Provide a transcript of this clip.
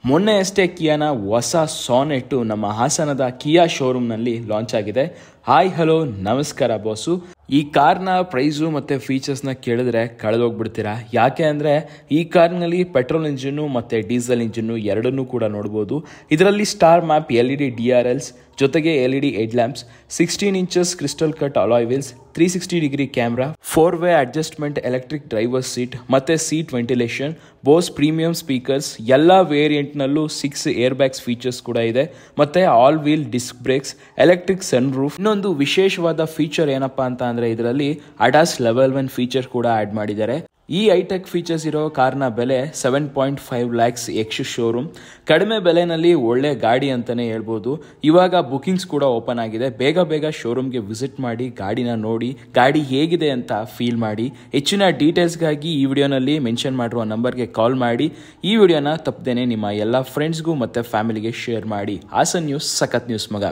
ಮೊನ್ನೆ ಅಷ್ಟೇ ಕಿಯಾನ ಹೊಸ ಸಾನೆಟ್ ನಮ್ಮ ಹಾಸನದ ಕಿಯಾ ಶೋರೂಮ್ನಲ್ಲಿ ಲಾಂಚ್ ಆಗಿದೆ. ಹಾಯ್ ಹಲೋ ನಮಸ್ಕಾರ ಬಾಸು. ಈ ಕಾರ್ನ ಪ್ರೈಸು ಮತ್ತು ಫೀಚರ್ಸ್ನ ಕೇಳಿದ್ರೆ ಕಳೆದೋಗ್ಬಿಡ್ತೀರಾ. ಯಾಕೆ ಅಂದರೆ ಈ ಕಾರ್ನಲ್ಲಿ ಪೆಟ್ರೋಲ್ ಇಂಜಿನ್ನು ಮತ್ತು ಡೀಸೆಲ್ ಇಂಜಿನ್ನು ಎರಡನ್ನೂ ಕೂಡ ನೋಡ್ಬೋದು. ಇದರಲ್ಲಿ ಸ್ಟಾರ್ ಮ್ಯಾಪ್ LED DRLs ಜೊತೆಗೆ LED head lamps, 16 inches crystal cut alloy wheels, 360 degree camera, 4-ವೇ ಅಡ್ಜಸ್ಟ್ಮೆಂಟ್ ಎಲೆಕ್ಟ್ರಿಕ್ ಡ್ರೈವರ್ ಸೀಟ್ ಮತ್ತು seat ventilation, Bose premium speakers, ಎಲ್ಲ ವೇರಿಯಂಟ್ನಲ್ಲೂ 6 ಏರ್ ಬ್ಯಾಗ್ಸ್ ಫೀಚರ್ಸ್ ಕೂಡ ಇದೆ ಮತ್ತು all wheel disc brakes, electric sun roof. ಇನ್ನೊಂದು ವಿಶೇಷವಾದ ಫೀಚರ್ ಏನಪ್ಪಾ ಅಂತ ಅಂದರೆ ಇದರಲ್ಲಿ ಅಡಾಸ್ ಲೆವೆಲ್ 1 ಫೀಚರ್ ಕೂಡ ಆಡ್ ಮಾಡಿದ್ದಾರೆ. ಈ ಹೈಟೆಕ್ ಫೀಚರ್ಸ್ ಇರೋ ಕಾರ್ನ ಬೆಲೆ 7.5 lakhs ಎಕ್ಸ್ ಶೋರೂಮ್. ಕಡಿಮೆ ಬೆಲೆನಲ್ಲಿ ಒಳ್ಳೆ ಗಾಡಿ ಅಂತಲೇ ಹೇಳ್ಬೋದು. ಇವಾಗ ಬುಕಿಂಗ್ಸ್ ಕೂಡ ಓಪನ್ ಆಗಿದೆ. ಬೇಗ ಶೋರೂಮ್ಗೆ ವಿಸಿಟ್ ಮಾಡಿ ಗಾಡಿನ ನೋಡಿ ಗಾಡಿ ಹೇಗಿದೆ ಅಂತ ಫೀಲ್ ಮಾಡಿ. ಹೆಚ್ಚಿನ ಡೀಟೇಲ್ಸ್ಗಾಗಿ ಈ ವಿಡಿಯೋನಲ್ಲಿ ಮೆನ್ಷನ್ ಮಾಡಿರುವ ನಂಬರ್ಗೆ ಕಾಲ್ ಮಾಡಿ. ಈ ವಿಡಿಯೋನ ತಪ್ಪದೇನೆ ನಿಮ್ಮ ಎಲ್ಲ ಫ್ರೆಂಡ್ಸ್ಗೂ ಮತ್ತು ಫ್ಯಾಮಿಲಿಗೆ ಶೇರ್ ಮಾಡಿ. ಹಾಸನ್ ನ್ಯೂಸ್ ಸಖತ್ ನ್ಯೂಸ್ ಮಗ.